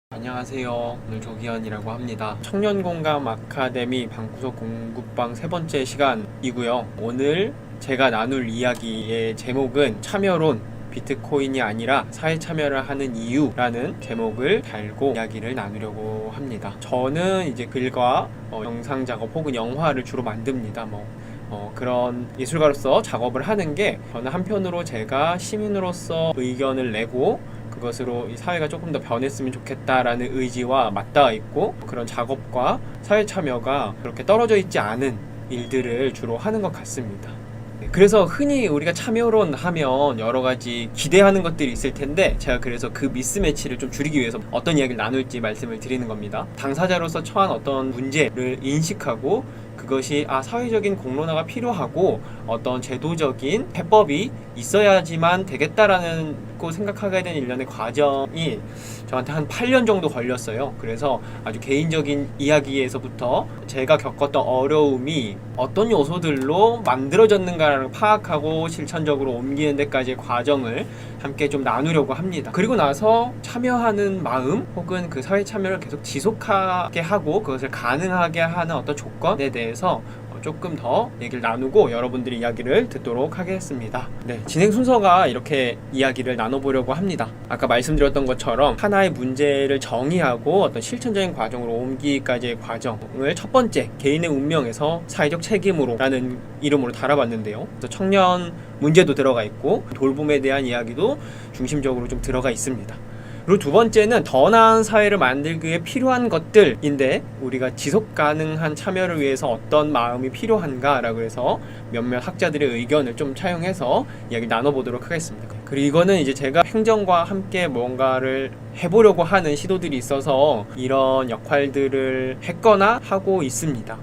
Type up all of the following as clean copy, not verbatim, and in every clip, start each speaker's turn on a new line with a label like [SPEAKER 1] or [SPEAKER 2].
[SPEAKER 1] 안녕하세요. 오늘 조기현이라고 합니다. 청년공감 아카데미 방구석 공부방 세 번째 시간이고요. 오늘 제가 나눌 이야기의 제목은 참여론, 비트코인이 아니라 사회 참여를 하는 이유라는 제목을 달고 이야기를 나누려고 합니다. 저는 이제 글과 영상 작업 혹은 영화를 주로 만듭니다. 그런 예술가로서 작업을 하는 게 저는 한편으로 제가 시민으로서 의견을 내고 그것으로 이 사회가 조금 더 변했으면 좋겠다라는 의지와 맞닿아 있고, 그런 작업과 사회 참여가 그렇게 떨어져 있지 않은 일들을 주로 하는 것 같습니다. 그래서 흔히 우리가 참여론 하면 여러 가지 기대하는 것들이 있을 텐데, 제가 그래서 그 미스매치를 좀 줄이기 위해서 어떤 이야기를 나눌지 말씀을 드리는 겁니다. 당사자로서 처한 어떤 문제를 인식하고 그것이 사회적인 공론화가 필요하고 어떤 제도적인 해법이 있어야지만 되겠다라는 고 생각하게 된 일련의 과정이 저한테 한 8년 정도 걸렸어요. 그래서 아주 개인적인 이야기에서부터 제가 겪었던 어려움이 어떤 요소들로 만들어졌는가를 파악하고 실천적으로 옮기는 데까지의 과정을 함께 좀 나누려고 합니다. 그리고 나서 참여하는 마음 혹은 그 사회 참여를 계속 지속하게 하고 그것을 가능하게 하는 어떤 조건에 대해서 조금 더 얘기를 나누고 여러분들의 이야기를 듣도록 하겠습니다. 진행 순서가 이렇게 이야기를 나눠보려고 합니다. 아까 말씀드렸던 것처럼 하나의 문제를 정의하고 어떤 실천적인 과정으로 옮기기까지의 과정을 첫 번째, 개인의 운명에서 사회적 책임으로 라는 이름으로 달아봤는데요. 그래서 청년 문제도 들어가 있고 돌봄에 대한 이야기도 중심적으로 좀 들어가 있습니다. 그리고 두 번째는 더 나은 사회를 만들기 위해 필요한 것들인데, 우리가 지속 가능한 참여를 위해서 어떤 마음이 필요한가라고 해서 몇몇 학자들의 의견을 좀 차용해서 이야기 나눠보도록 하겠습니다. 그리고 이거는 이제 제가 행정과 함께 뭔가를 해보려고 하는 시도들이 있어서 이런 역할들을 했거나 하고 있습니다.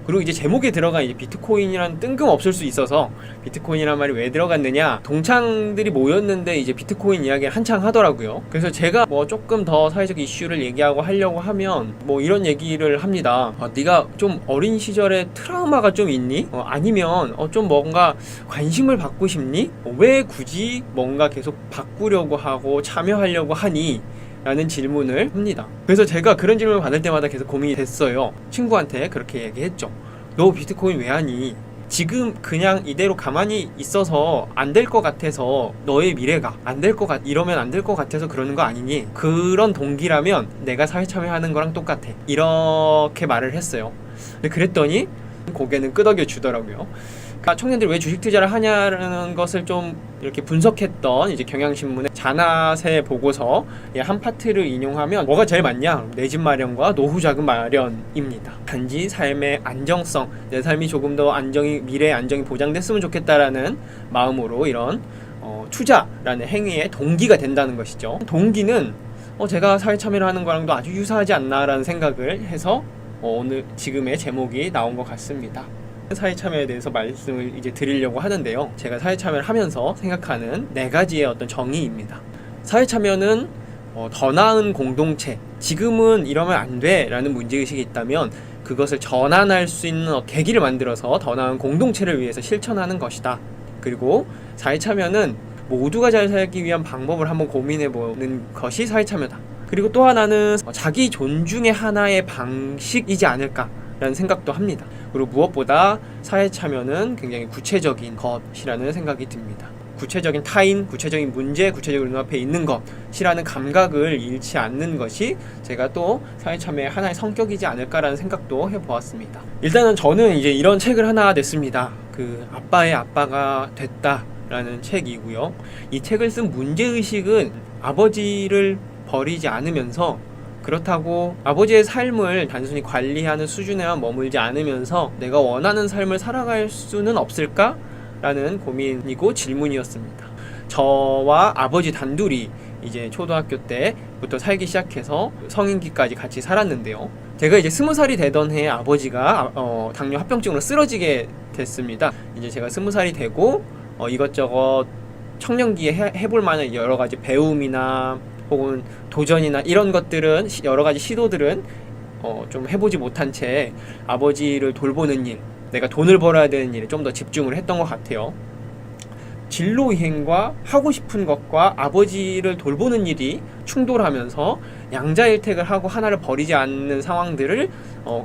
[SPEAKER 1] 그리고 이제 제목에 들어간 이제 비트코인이란 뜬금없을 수 있어서, 비트코인이란 말이 왜 들어갔느냐, 동창들이 모였는데 이제 비트코인 이야기를 한창 하더라고요. 그래서 제가 조금 더 사회적 이슈를 얘기하고 하려고 하면 이런 얘기를 합니다. 네가 좀 어린 시절에 트라우마가 좀 있니? 아니면 좀 뭔가 관심을 받고 싶니? 왜 굳이 뭔가 계속 바꾸려고 하고 참여하려고 하니? 라는 질문을 합니다. 그래서 제가 그런 질문을 받을 때마다 계속 고민이 됐어요. 친구한테 그렇게 얘기했죠. 너 비트코인 왜 하니? 지금 그냥 이대로 가만히 있어서 안 될 것 같아서, 너의 미래가 안 될 것 이러면 안 될 것 같아서 그러는 거 아니니? 그런 동기라면 내가 사회 참여하는 거랑 똑같아. 이렇게 말을 했어요. 근데 그랬더니 고개는 끄덕여 주더라고요. 청년들이 왜 주식 투자를 하냐는 것을 좀 이렇게 분석했던 이제 경향신문의 자나세 보고서 한 파트를 인용하면 뭐가 제일 많냐? 내 집 마련과 노후 자금 마련입니다. 단지 삶의 안정성, 내 삶이 조금 더 미래의 안정이 보장됐으면 좋겠다라는 마음으로 이런 투자라는 행위의 동기가 된다는 것이죠. 동기는 제가 사회 참여를 하는 거랑도 아주 유사하지 않나라는 생각을 해서 오늘 지금의 제목이 나온 것 같습니다. 사회 참여에 대해서 말씀을 이제 드리려고 하는데요. 제가 사회 참여를 하면서 생각하는 4가지의 어떤 정의입니다. 사회 참여는 더 나은 공동체, 지금은 이러면 안 돼 라는 문제의식이 있다면 그것을 전환할 수 있는 계기를 만들어서 더 나은 공동체를 위해서 실천하는 것이다. 그리고 사회 참여는 모두가 잘 살기 위한 방법을 한번 고민해보는 것이 사회 참여다. 그리고 또 하나는 자기 존중의 하나의 방식이지 않을까 라는 생각도 합니다. 그리고 무엇보다 사회 참여는 굉장히 구체적인 것이라는 생각이 듭니다. 구체적인 타인, 구체적인 문제, 구체적으로 눈앞에 있는 것이라는 감각을 잃지 않는 것이 제가 또 사회 참여의 하나의 성격이지 않을까라는 생각도 해보았습니다. 일단은 저는 이제 이런 책을 하나 냈습니다. 아빠의 아빠가 됐다라는 책이고요. 이 책을 쓴 문제의식은 아버지를 버리지 않으면서, 그렇다고 아버지의 삶을 단순히 관리하는 수준에만 머물지 않으면서 내가 원하는 삶을 살아갈 수는 없을까? 라는 고민이고 질문이었습니다. 저와 아버지 단둘이 이제 초등학교 때부터 살기 시작해서 성인기까지 같이 살았는데요. 제가 이제 20살이 되던 해에 아버지가 당뇨 합병증으로 쓰러지게 됐습니다. 이제 제가 20살이 되고 이것저것 청년기에 해볼 만한 여러 가지 배움이나 혹은 도전이나 이런 것들은, 여러 가지 시도들은 좀 해보지 못한 채 아버지를 돌보는 일, 내가 돈을 벌어야 되는 일에 좀 더 집중을 했던 것 같아요. 진로 이행과 하고 싶은 것과 아버지를 돌보는 일이 충돌하면서 양자일택을 하고 하나를 버리지 않는 상황들을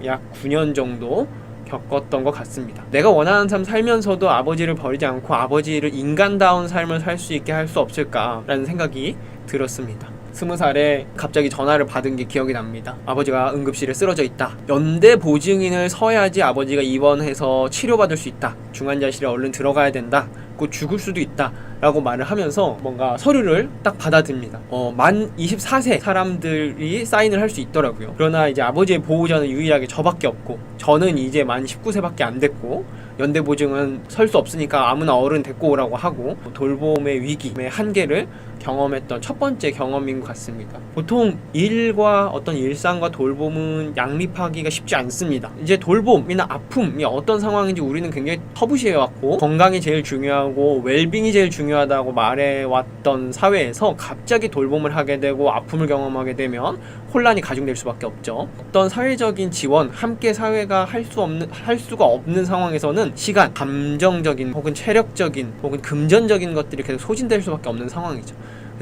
[SPEAKER 1] 약 9년 정도 겪었던 것 같습니다. 내가 원하는 삶 살면서도 아버지를 버리지 않고 아버지를 인간다운 삶을 살 수 있게 할 수 없을까라는 생각이 들었습니다. 20살에 갑자기 전화를 받은 게 기억이 납니다. 아버지가 응급실에 쓰러져 있다. 연대 보증인을 서야지 아버지가 입원해서 치료받을 수 있다. 중환자실에 얼른 들어가야 된다. 곧 죽을 수도 있다 라고 말을 하면서 뭔가 서류를 딱 받아듭니다. 만 24세 사람들이 사인을 할 수 있더라고요. 그러나 이제 아버지의 보호자는 유일하게 저밖에 없고, 저는 이제 만 19세밖에 안 됐고, 연대보증은 설 수 없으니까 아무나 어른 데리고 오라고 하고, 돌봄의 위기의 한계를 경험했던 첫 번째 경험인 것 같습니다. 보통 일과 어떤 일상과 돌봄은 양립하기가 쉽지 않습니다. 이제 돌봄이나 아픔이 어떤 상황인지 우리는 굉장히 터부시해왔고, 건강이 제일 중요하고 웰빙이 제일 중요하다고 말해왔던 사회에서 갑자기 돌봄을 하게 되고 아픔을 경험하게 되면 혼란이 가중될 수밖에 없죠. 어떤 사회적인 지원, 함께 사회가 할 수가 없는 상황에서는 시간, 감정적인 혹은 체력적인 혹은 금전적인 것들이 계속 소진될 수밖에 없는 상황이죠.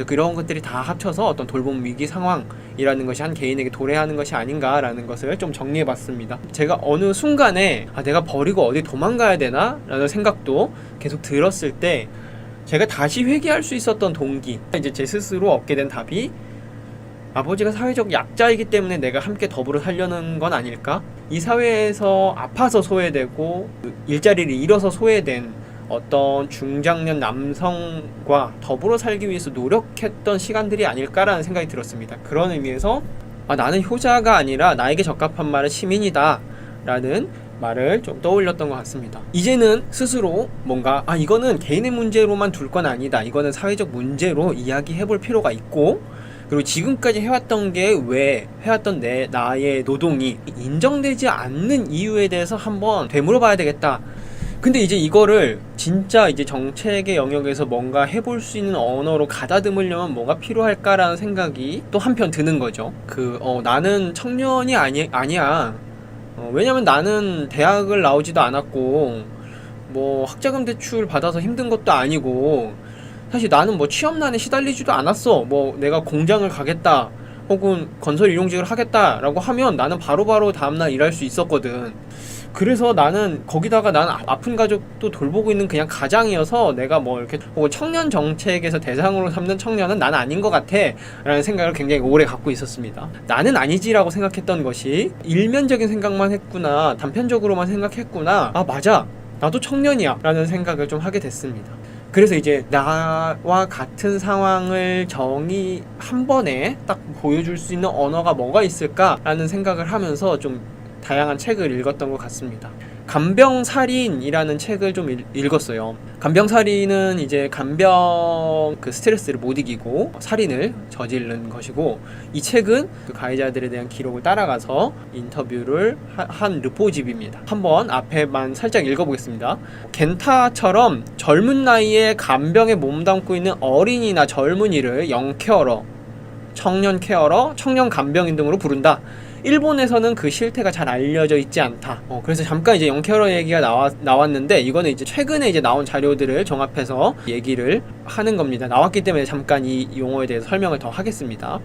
[SPEAKER 1] 그런 것들이 다 합쳐서 어떤 돌봄 위기 상황이라는 것이 한 개인에게 도래하는 것이 아닌가라는 것을 좀 정리해봤습니다. 제가 어느 순간에 내가 버리고 어디 도망가야 되나? 라는 생각도 계속 들었을 때 제가 다시 회개할 수 있었던 동기, 이제 제 스스로 얻게 된 답이, 아버지가 사회적 약자이기 때문에 내가 함께 더불어 살려는 건 아닐까? 이 사회에서 아파서 소외되고 일자리를 잃어서 소외된 어떤 중장년 남성과 더불어 살기 위해서 노력했던 시간들이 아닐까라는 생각이 들었습니다. 그런 의미에서 나는 효자가 아니라 나에게 적합한 말은 시민이다 라는 말을 좀 떠올렸던 것 같습니다. 이제는 스스로 뭔가 이거는 개인의 문제로만 둘 건 아니다, 이거는 사회적 문제로 이야기해 볼 필요가 있고, 그리고 지금까지 해왔던 게 왜 해왔던 나의 노동이 인정되지 않는 이유에 대해서 한번 되물어봐야 되겠다. 근데 이제 이거를 진짜 이제 정책의 영역에서 뭔가 해볼 수 있는 언어로 가다듬으려면 뭐가 필요할까라는 생각이 또 한편 드는 거죠. 나는 청년이 아니야. 왜냐면 나는 대학을 나오지도 않았고, 뭐 학자금 대출 받아서 힘든 것도 아니고, 사실 나는 뭐 취업난에 시달리지도 않았어. 뭐 내가 공장을 가겠다 혹은 건설 일용직을 하겠다라고 하면 나는 바로바로 다음날 일할 수 있었거든. 그래서 나는 거기다가 나는 아픈 가족도 돌보고 있는 그냥 가장이어서 내가 뭐 이렇게 혹은 청년 정책에서 대상으로 삼는 청년은 나는 아닌 것 같아 라는 생각을 굉장히 오래 갖고 있었습니다. 나는 아니지라고 생각했던 것이 일면적인 생각만 했구나, 단편적으로만 생각했구나, 맞아, 나도 청년이야 라는 생각을 좀 하게 됐습니다. 그래서 이제 나와 같은 상황을 한 번에 딱 보여줄 수 있는 언어가 뭐가 있을까라는 생각을 하면서 좀 다양한 책을 읽었던 것 같습니다. 간병살인이라는 책을 좀 읽었어요. 간병살인은 이제 간병 스트레스를 못 이기고 살인을 저지른 것이고, 이 책은 그 가해자들에 대한 기록을 따라가서 인터뷰를 한 르포집입니다. 한번 앞에만 살짝 읽어보겠습니다. 겐타처럼 젊은 나이에 간병에 몸담고 있는 어린이나 젊은이를 영케어러, 청년 케어러, 청년 간병인 등으로 부른다. 일본에서는 그 실태가 잘 알려져 있지 않다. 그래서 잠깐 이제 영케어러 얘기가 나왔는데, 이거는 이제 최근에 이제 나온 자료들을 종합해서 얘기를 하는 겁니다. 나왔기 때문에 잠깐 이 용어에 대해서 설명을 더 하겠습니다.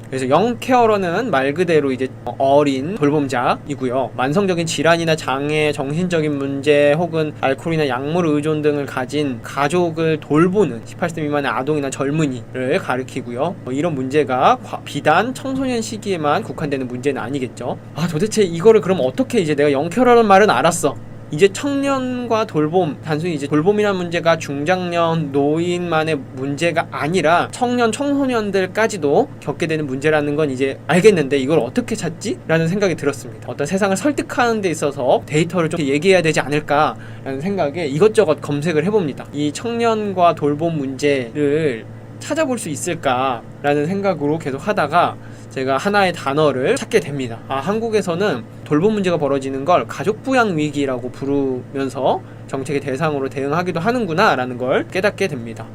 [SPEAKER 1] 그래서 영케어러는 말 그대로 이제 어린 돌봄자이고요. 만성적인 질환이나 장애, 정신적인 문제 혹은 알코올이나 약물 의존 등을 가진 가족을 돌보는 18세 미만의 아동이나 젊은이를 가리키고요. 이런 문제가 비단 청소년 시기에만 국한되는 문제는 아니겠죠. 도대체 이거를 그럼 어떻게, 이제 내가 영케어러라는 말은 알았어. 이제 청년과 돌봄, 단순히 이제 돌봄이라는 문제가 중장년 노인만의 문제가 아니라 청년, 청소년들까지도 겪게 되는 문제라는 건 이제 알겠는데 이걸 어떻게 찾지? 라는 생각이 들었습니다. 어떤 세상을 설득하는 데 있어서 데이터를 좀 얘기해야 되지 않을까라는 생각에 이것저것 검색을 해봅니다. 이 청년과 돌봄 문제를 찾아볼 수 있을까라는 생각으로 계속 하다가 제가 하나의 단어를 찾게 됩니다. 한국에서는 돌봄 문제가 벌어지는 걸 가족부양 위기라고 부르면서 정책의 대상으로 대응하기도 하는구나 라는 걸 깨닫게 됩니다.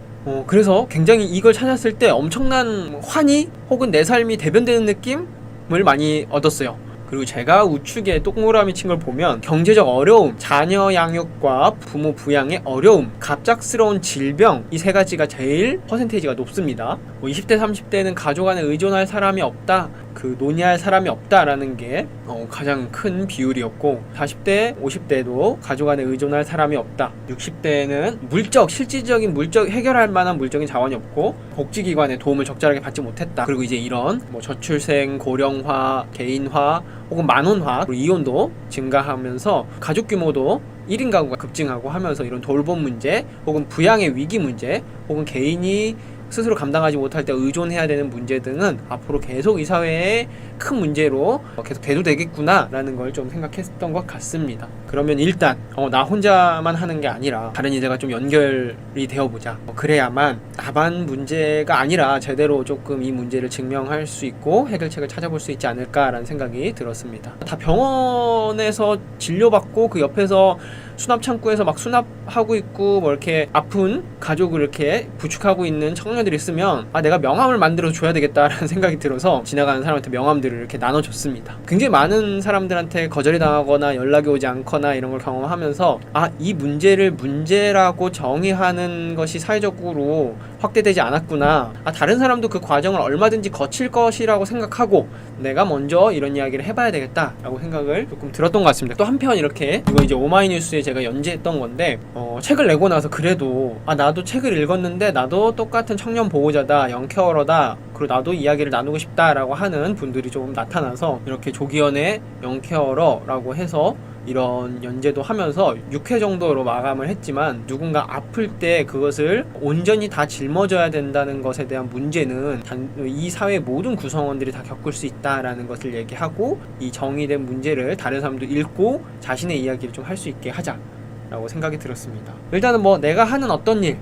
[SPEAKER 1] 그래서 굉장히 이걸 찾았을 때 엄청난 환희 혹은 내 삶이 대변되는 느낌을 많이 얻었어요. 그리고 제가 우측에 동그라미 친 걸 보면 경제적 어려움, 자녀 양육과 부모 부양의 어려움, 갑작스러운 질병, 이 세 가지가 제일 퍼센테이지가 높습니다. 20대 30대는 가족 안에 의존할 사람이 없다, 논의할 사람이 없다라는 게 가장 큰 비율이었고, 40대 50대도 가족 안에 의존할 사람이 없다, 60대는 실질적인 물적 해결할 만한 물적인 자원이 없고 복지기관의 도움을 적절하게 받지 못했다. 그리고 이제 이런 저출생, 고령화, 개인화 혹은 만원화, 그리고 이혼도 증가하면서 가족 규모도 1인 가구가 급증하고 하면서 이런 돌봄 문제 혹은 부양의 위기 문제 혹은 개인이 스스로 감당하지 못할 때 의존해야 되는 문제 등은 앞으로 계속 이 사회의 큰 문제로 계속 대두되겠구나 라는 걸 좀 생각했던 것 같습니다. 그러면 일단 나 혼자만 하는 게 아니라 다른 이들과 좀 연결이 되어보자. 그래야만 나만 문제가 아니라 제대로 조금 이 문제를 증명할 수 있고 해결책을 찾아볼 수 있지 않을까라는 생각이 들었습니다. 다 병원에서 진료받고 그 옆에서 수납창구에서 막 수납하고 있고 이렇게 아픈 가족을 이렇게 부축하고 있는 청년들이 있으면 내가 명함을 만들어 줘야 되겠다라는 생각이 들어서 지나가는 사람한테 명함들을 이렇게 나눠줬습니다. 굉장히 많은 사람들한테 거절이 당하거나 연락이 오지 않거나 이런 걸 경험하면서 이 문제를 문제라고 정의하는 것이 사회적으로 확대되지 않았구나, 다른 사람도 그 과정을 얼마든지 거칠 것이라고 생각하고 내가 먼저 이런 이야기를 해봐야 되겠다라고 생각을 조금 들었던 것 같습니다. 또 한편 이렇게 이거 이제 오마이뉴스에 제가 연재했던 건데 책을 내고 나서 그래도 나도 책을 읽었는데 나도 똑같은 청년 보호자다, 영케어러다, 그리고 나도 이야기를 나누고 싶다라고 하는 분들이 조금 나타나서 이렇게 조기현의 영케어러라고 해서 이런 연재도 하면서 6회 정도로 마감을 했지만, 누군가 아플 때 그것을 온전히 다 짊어져야 된다는 것에 대한 문제는 이 사회 모든 구성원들이 다 겪을 수 있다라는 것을 얘기하고, 이 정의된 문제를 다른 사람도 읽고 자신의 이야기를 좀 할 수 있게 하자라고 생각이 들었습니다. 일단은 내가 하는 어떤 일,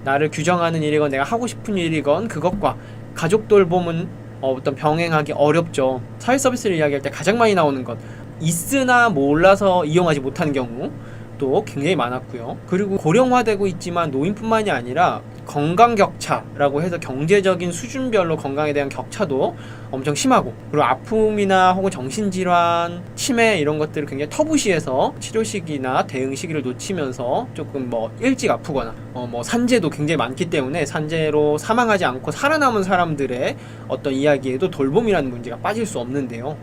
[SPEAKER 1] 나를 규정하는 일이건 내가 하고 싶은 일이건 그것과 가족 돌봄은 어떤 병행하기 어렵죠. 사회 서비스를 이야기할 때 가장 많이 나오는 것, 있으나 몰라서 이용하지 못하는 경우도 굉장히 많았고요. 그리고 고령화되고 있지만 노인뿐만이 아니라 건강 격차라고 해서 경제적인 수준별로 건강에 대한 격차도 엄청 심하고, 그리고 아픔이나 혹은 정신질환, 치매 이런 것들을 굉장히 터부시해서 치료 시기나 대응 시기를 놓치면서 조금 일찍 아프거나 산재도 굉장히 많기 때문에 산재로 사망하지 않고 살아남은 사람들의 어떤 이야기에도 돌봄이라는 문제가 빠질 수 없는데요.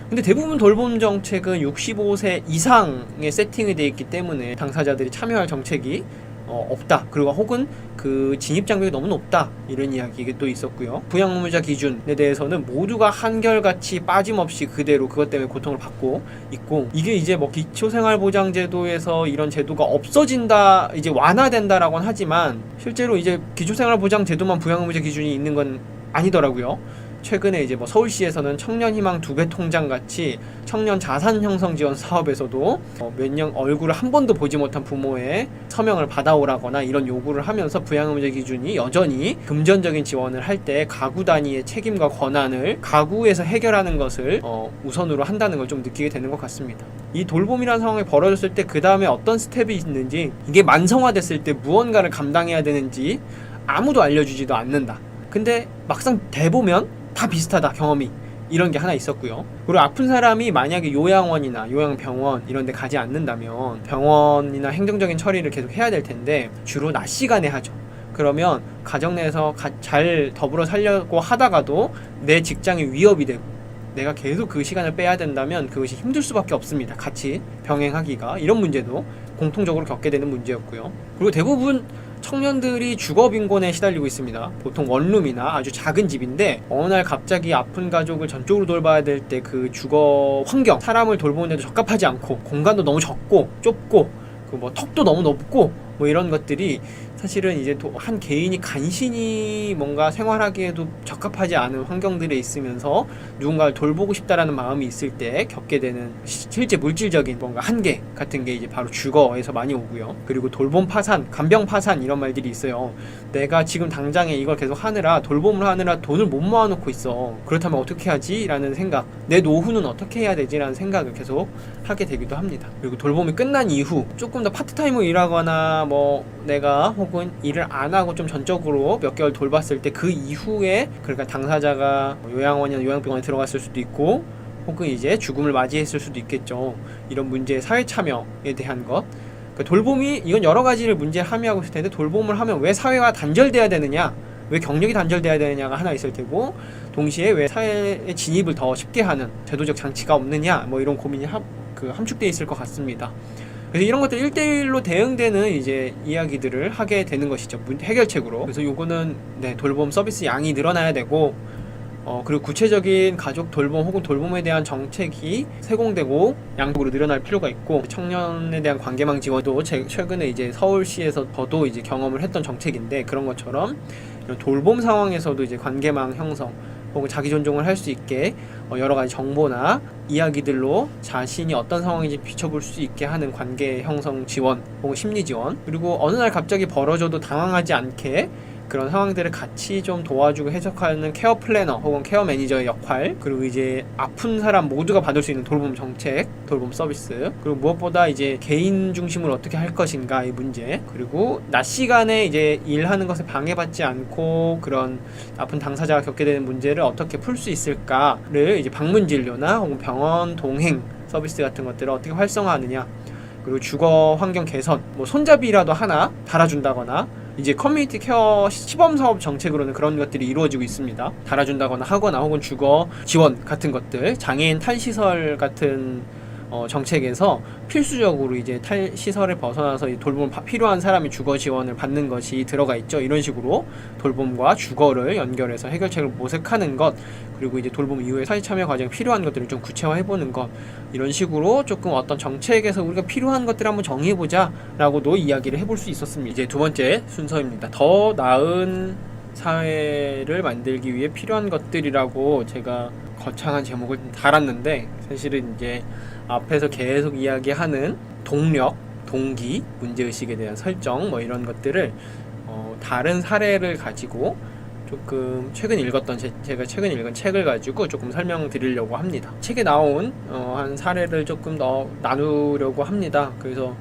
[SPEAKER 1] 근데 대부분 돌봄 정책은 65세 이상에 세팅이 되어 있기 때문에 당사자들이 참여할 정책이 없다, 그리고 혹은 그 진입 장벽이 너무 높다, 이런 이야기가 또 있었고요. 부양 의무자 기준에 대해서는 모두가 한결같이 빠짐없이 그대로 그것 때문에 고통을 받고 있고, 이게 이제 기초생활보장제도에서 이런 제도가 없어진다, 이제 완화된다라고는 하지만 실제로 이제 기초생활보장제도만 부양 의무자 기준이 있는 건 아니더라고요. 최근에 이제 서울시에서는 청년희망 2배 통장 같이 청년 자산 형성 지원 사업에서도 몇 년 얼굴을 한 번도 보지 못한 부모의 서명을 받아오라거나 이런 요구를 하면서 부양의무자 기준이 여전히 금전적인 지원을 할 때 가구 단위의 책임과 권한을 가구에서 해결하는 것을 우선으로 한다는 걸 좀 느끼게 되는 것 같습니다. 이 돌봄이라는 상황이 벌어졌을 때 그 다음에 어떤 스텝이 있는지, 이게 만성화됐을 때 무언가를 감당해야 되는지 아무도 알려주지도 않는다. 근데 막상 돼보면 다 비슷하다, 경험이. 이런 게 하나 있었고요. 그리고 아픈 사람이 만약에 요양원이나 요양병원 이런 데 가지 않는다면 병원이나 행정적인 처리를 계속 해야 될 텐데 주로 낮 시간에 하죠. 그러면 가정 내에서 잘 더불어 살려고 하다가도 내 직장이 위협이 되고 내가 계속 그 시간을 빼야 된다면 그것이 힘들 수밖에 없습니다. 같이 병행하기가. 이런 문제도 공통적으로 겪게 되는 문제였고요. 그리고 대부분 청년들이 주거빈곤에 시달리고 있습니다. 보통 원룸이나 아주 작은 집인데 어느 날 갑자기 아픈 가족을 전적으로 돌봐야 될 때 그 주거 환경, 사람을 돌보는데도 적합하지 않고 공간도 너무 적고 좁고 턱도 너무 높고 이런 것들이 사실은 이제 한 개인이 간신히 뭔가 생활하기에도 적합하지 않은 환경들에 있으면서 누군가를 돌보고 싶다라는 마음이 있을 때 겪게 되는 실제 물질적인 뭔가 한계 같은 게 이제 바로 주거에서 많이 오고요. 그리고 돌봄 파산, 간병 파산 이런 말들이 있어요. 내가 지금 당장에 이걸 계속 하느라, 돌봄을 하느라 돈을 못 모아놓고 있어. 그렇다면 어떻게 하지? 라는 생각, 내 노후는 어떻게 해야 되지? 라는 생각을 계속 하게 되기도 합니다. 그리고 돌봄이 끝난 이후 조금 더 파트타임으로 일하거나 내가 혹은 일을 안 하고 좀 전적으로 몇 개월 돌봤을 때 그 이후에, 그러니까 당사자가 요양원이나 요양병원에 들어갔을 수도 있고 혹은 이제 죽음을 맞이했을 수도 있겠죠. 이런 문제의 사회 참여에 대한 것. 그러니까 돌봄이 이건 여러 가지를 문제에 함의하고 있을 텐데, 돌봄을 하면 왜 사회와 단절돼야 되느냐, 왜 경력이 단절돼야 되느냐가 하나 있을 테고, 동시에 왜 사회의 진입을 더 쉽게 하는 제도적 장치가 없느냐, 뭐 이런 고민이 함축되어 있을 것 같습니다. 그래서 이런 것들 1대1로 대응되는 이제 이야기들을 하게 되는 것이죠. 해결책으로. 그래서 요거는 돌봄 서비스 양이 늘어나야 되고, 그리고 구체적인 가족 돌봄 혹은 돌봄에 대한 정책이 세공되고 양쪽으로 늘어날 필요가 있고, 청년에 대한 관계망 지원도 최근에 이제 서울시에서 저도 이제 경험을 했던 정책인데, 그런 것처럼 이런 돌봄 상황에서도 이제 관계망 형성 혹은 자기 존중을 할 수 있게 여러 가지 정보나 이야기들로 자신이 어떤 상황인지 비춰볼 수 있게 하는 관계 형성 지원 혹은 심리 지원, 그리고 어느 날 갑자기 벌어져도 당황하지 않게 그런 상황들을 같이 좀 도와주고 해석하는 케어 플래너 혹은 케어 매니저의 역할, 그리고 이제 아픈 사람 모두가 받을 수 있는 돌봄 정책, 돌봄 서비스, 그리고 무엇보다 이제 개인 중심으로 어떻게 할 것인가 이 문제, 그리고 낮 시간에 이제 일하는 것에 방해받지 않고 그런 아픈 당사자가 겪게 되는 문제를 어떻게 풀 수 있을까를 이제 방문 진료나 혹은 병원 동행 서비스 같은 것들을 어떻게 활성화하느냐, 그리고 주거 환경 개선, 뭐 손잡이라도 하나 달아준다거나, 이제 커뮤니티 케어 시범 사업 정책으로는 그런 것들이 이루어지고 있습니다. 달아준다거나 하거나, 혹은 주거 지원 같은 것들, 장애인 탈시설 같은 정책에서 필수적으로 이제 탈시설에 벗어나서 이 돌봄 필요한 사람이 주거 지원을 받는 것이 들어가 있죠. 이런 식으로 돌봄과 주거를 연결해서 해결책을 모색하는 것, 그리고 이제 돌봄 이후에 사회 참여 과정에 필요한 것들을 좀 구체화해보는 것, 이런 식으로 조금 어떤 정책에서 우리가 필요한 것들을 한번 정해보자 라고도 이야기를 해볼 수 있었습니다. 이제 두 번째 순서입니다. 더 나은 사회를 만들기 위해 필요한 것들이라고 제가 거창한 제목을 달았는데, 사실은 이제 앞에서 계속 이야기하는 동력, 동기, 문제의식에 대한 설정, 뭐 이런 것들을 다른 사례를 가지고 조금 제가 최근 읽은 책을 가지고 조금 설명드리려고 합니다. 책에 나온 한 사례를 조금 더 나누려고 합니다. 그래서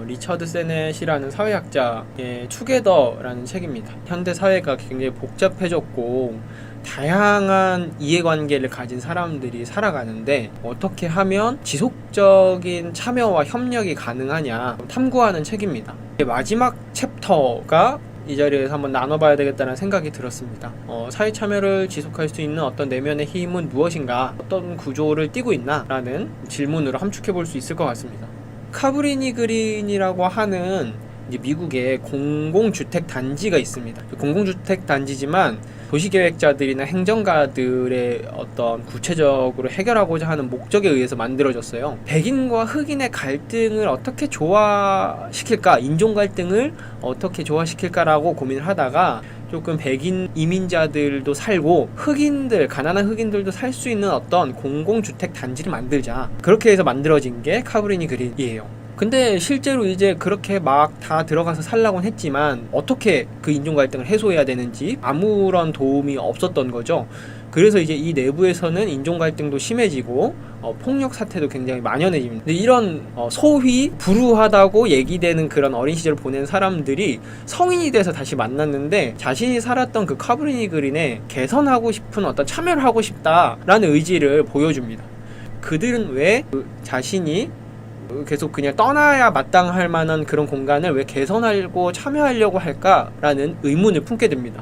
[SPEAKER 1] 리처드 세넷이라는 사회학자의 투게더라는 책입니다. 현대 사회가 굉장히 복잡해졌고 다양한 이해관계를 가진 사람들이 살아가는데 어떻게 하면 지속적인 참여와 협력이 가능하냐 탐구하는 책입니다. 마지막 챕터가 이 자리에서 한번 나눠봐야 되겠다는 생각이 들었습니다. 사회 참여를 지속할 수 있는 어떤 내면의 힘은 무엇인가, 어떤 구조를 띠고 있나 라는 질문으로 함축해 볼 수 있을 것 같습니다. 카브리니 그린이라고 하는 이제 미국의 공공주택 단지가 있습니다. 공공주택 단지지만 도시계획자들이나 행정가들의 어떤 구체적으로 해결하고자 하는 목적에 의해서 만들어졌어요. 백인과 흑인의 갈등을 어떻게 조화시킬까, 인종 갈등을 어떻게 조화시킬까라고 고민을 하다가 조금 백인 이민자들도 살고 흑인들, 가난한 흑인들도 살 수 있는 어떤 공공주택 단지를 만들자, 그렇게 해서 만들어진 게 카브리니 그린이에요. 근데 실제로 이제 그렇게 막 다 들어가서 살라고는 했지만 어떻게 그 인종 갈등을 해소해야 되는지 아무런 도움이 없었던 거죠. 그래서 이제 이 내부에서는 인종 갈등도 심해지고 폭력 사태도 굉장히 만연해집니다. 근데 이런 소위 불우하다고 얘기되는 그런 어린 시절을 보낸 사람들이 성인이 돼서 다시 만났는데 자신이 살았던 그 카브리니 그린에 개선하고 싶은 어떤 참여를 하고 싶다라는 의지를 보여줍니다. 그들은 왜 자신이 계속 그냥 떠나야 마땅할 만한 그런 공간을 왜 개선하고 참여하려고 할까라는 의문을 품게 됩니다.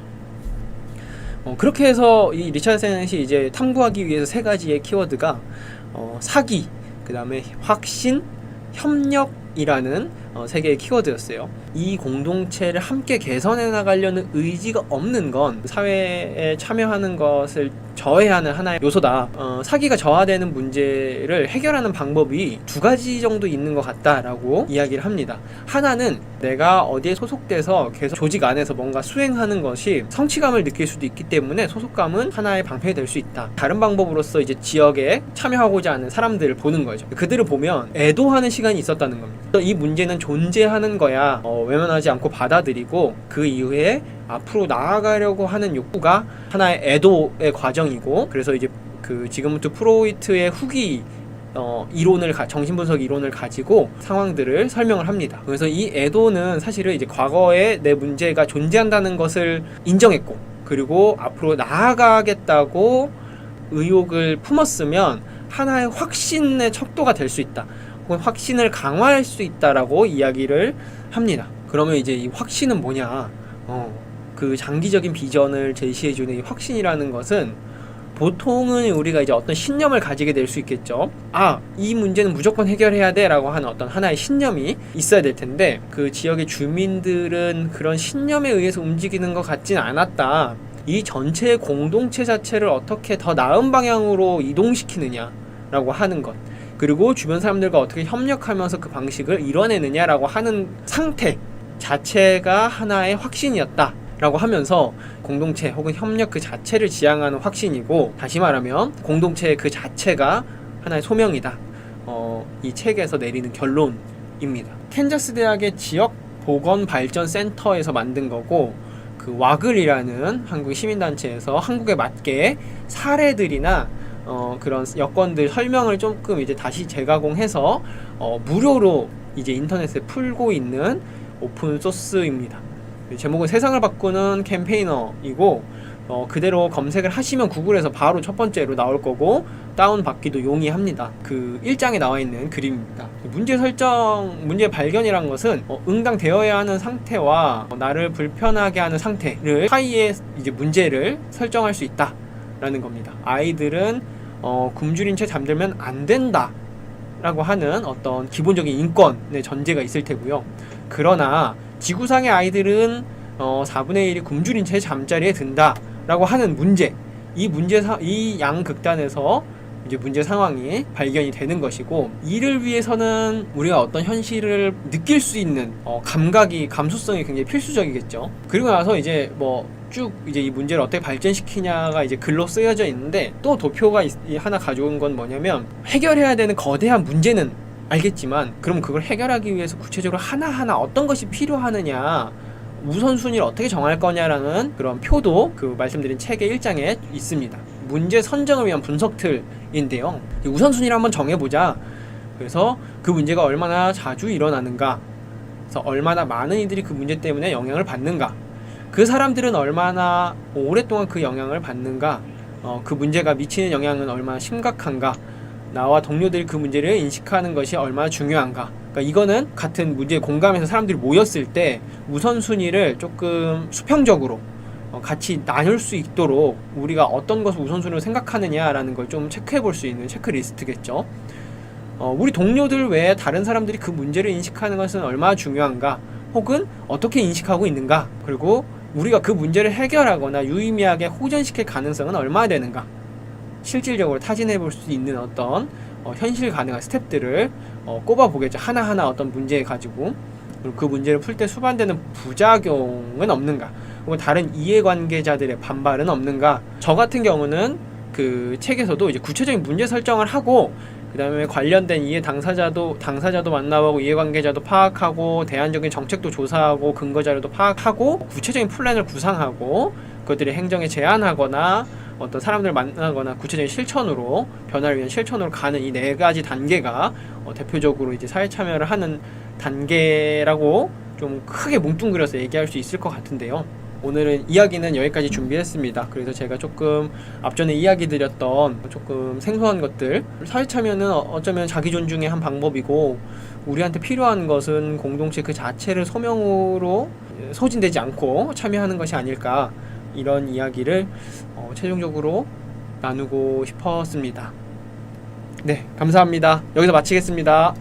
[SPEAKER 1] 그렇게 해서 이 리차드 세넷이 이제 탐구하기 위해서 세 가지의 키워드가 사기, 그 다음에 확신, 협력이라는 세 개의 키워드였어요. 이 공동체를 함께 개선해 나가려는 의지가 없는 건 사회에 참여하는 것을 저해하는 하나의 요소다. 사기가 저하되는 문제를 해결하는 방법이 두 가지 정도 있는 것 같다라고 이야기를 합니다. 하나는 내가 어디에 소속돼서 계속 조직 안에서 뭔가 수행하는 것이 성취감을 느낄 수도 있기 때문에 소속감은 하나의 방패가 될 수 있다. 다른 방법으로서 이제 지역에 참여하고자 하는 사람들을 보는 거죠. 그들을 보면 애도하는 시간이 있었다는 겁니다. 이 문제는 존재하는 거야 외면하지 않고 받아들이고 그 이후에 앞으로 나아가려고 하는 욕구가 하나의 애도의 과정이고, 그래서 이제 그 지금부터 프로이트의 후기 정신분석 이론을 가지고 상황들을 설명을 합니다. 그래서 이 애도는 사실은 이제 과거에 내 문제가 존재한다는 것을 인정했고, 그리고 앞으로 나아가겠다고 의욕을 품었으면 하나의 확신의 척도가 될 수 있다. 혹은 확신을 강화할 수 있다라고 이야기를 합니다. 그러면 이제 이 확신은 뭐냐? 그 장기적인 비전을 제시해주는 이 확신이라는 것은 보통은 우리가 이제 어떤 신념을 가지게 될 수 있겠죠. 이 문제는 무조건 해결해야 돼 라고 하는 어떤 하나의 신념이 있어야 될 텐데, 그 지역의 주민들은 그런 신념에 의해서 움직이는 것 같진 않았다. 이 전체의 공동체 자체를 어떻게 더 나은 방향으로 이동시키느냐 라고 하는 것, 그리고 주변 사람들과 어떻게 협력하면서 그 방식을 이뤄내느냐라고 하는 상태 자체가 하나의 확신이었다 라고 하면서 공동체 혹은 협력 그 자체를 지향하는 확신이고, 다시 말하면 공동체 그 자체가 하나의 소명이다. 이 책에서 내리는 결론입니다. 캔자스 대학의 지역 보건발전센터에서 만든 거고, 그 와글이라는 한국 시민단체에서 한국에 맞게 사례들이나 그런 여건들 설명을 조금 이제 다시 재가공해서 무료로 이제 인터넷에 풀고 있는 오픈 소스입니다. 제목은 세상을 바꾸는 캠페이너이고, 그대로 검색을 하시면 구글에서 바로 첫 번째로 나올 거고, 다운받기도 용이합니다. 그 1장에 나와 있는 그림입니다. 문제 설정, 문제 발견이란 것은 응당되어야 하는 상태와 나를 불편하게 하는 상태를 사이에 이제 문제를 설정할 수 있다 라는 겁니다. 아이들은 굶주린 채 잠들면 안 된다 라고 하는 어떤 기본적인 인권의 전제가 있을 테고요. 그러나 지구상의 아이들은 4분의 1이 굶주린 채 잠자리에 든다 라고 하는 문제, 이 양극단에서 이제 문제 상황이 발견이 되는 것이고, 이를 위해서는 우리가 어떤 현실을 느낄 수 있는 감수성이 굉장히 필수적이겠죠. 그리고 나서 이제 쭉 이제 이 문제를 어떻게 발전시키냐가 이제 글로 쓰여져 있는데, 또 도표가 하나 가져온 건 뭐냐면, 해결해야 되는 거대한 문제는 알겠지만 그럼 그걸 해결하기 위해서 구체적으로 하나하나 어떤 것이 필요하느냐, 우선순위를 어떻게 정할 거냐라는 그런 표도 그 말씀드린 책의 1장에 있습니다. 문제 선정을 위한 분석틀인데요. 우선순위를 한번 정해보자. 그래서 그 문제가 얼마나 자주 일어나는가, 그래서 얼마나 많은 이들이 그 문제 때문에 영향을 받는가, 그 사람들은 얼마나 오랫동안 그 영향을 받는가, 그 문제가 미치는 영향은 얼마나 심각한가, 나와 동료들이 그 문제를 인식하는 것이 얼마나 중요한가. 그러니까 이거는 같은 문제에 공감해서 사람들이 모였을 때 우선순위를 조금 수평적으로 같이 나눌 수 있도록 우리가 어떤 것을 우선순위로 생각하느냐라는 걸 좀 체크해 볼 수 있는 체크리스트겠죠. 우리 동료들 외에 다른 사람들이 그 문제를 인식하는 것은 얼마나 중요한가, 혹은 어떻게 인식하고 있는가, 그리고 우리가 그 문제를 해결하거나 유의미하게 호전시킬 가능성은 얼마나 되는가, 실질적으로 타진해 볼 수 있는 어떤 현실 가능한 스텝들을 꼽아 보겠죠. 하나하나 어떤 문제 가지고, 그리고 그 문제를 풀 때 수반되는 부작용은 없는가, 혹은 다른 이해관계자들의 반발은 없는가. 저 같은 경우는 그 책에서도 이제 구체적인 문제 설정을 하고, 그 다음에 관련된 이해 당사자도 만나보고, 이해관계자도 파악하고, 대안적인 정책도 조사하고, 근거자료도 파악하고, 구체적인 플랜을 구상하고, 그것들이 행정에 제안하거나 어떤 사람들을 만나거나 구체적인 실천으로, 변화를 위한 실천으로 가는 이 4가지 단계가 대표적으로 이제 사회 참여를 하는 단계라고 좀 크게 뭉뚱그려서 얘기할 수 있을 것 같은데요. 오늘은 이야기는 여기까지 준비했습니다. 그래서 제가 조금 앞전에 이야기 드렸던 조금 생소한 것들, 사회 참여는 어쩌면 자기 존중의 한 방법이고, 우리한테 필요한 것은 공동체 그 자체를 소명으로 소진되지 않고 참여하는 것이 아닐까, 이런 이야기를 최종적으로 나누고 싶었습니다. 네, 감사합니다. 여기서 마치겠습니다.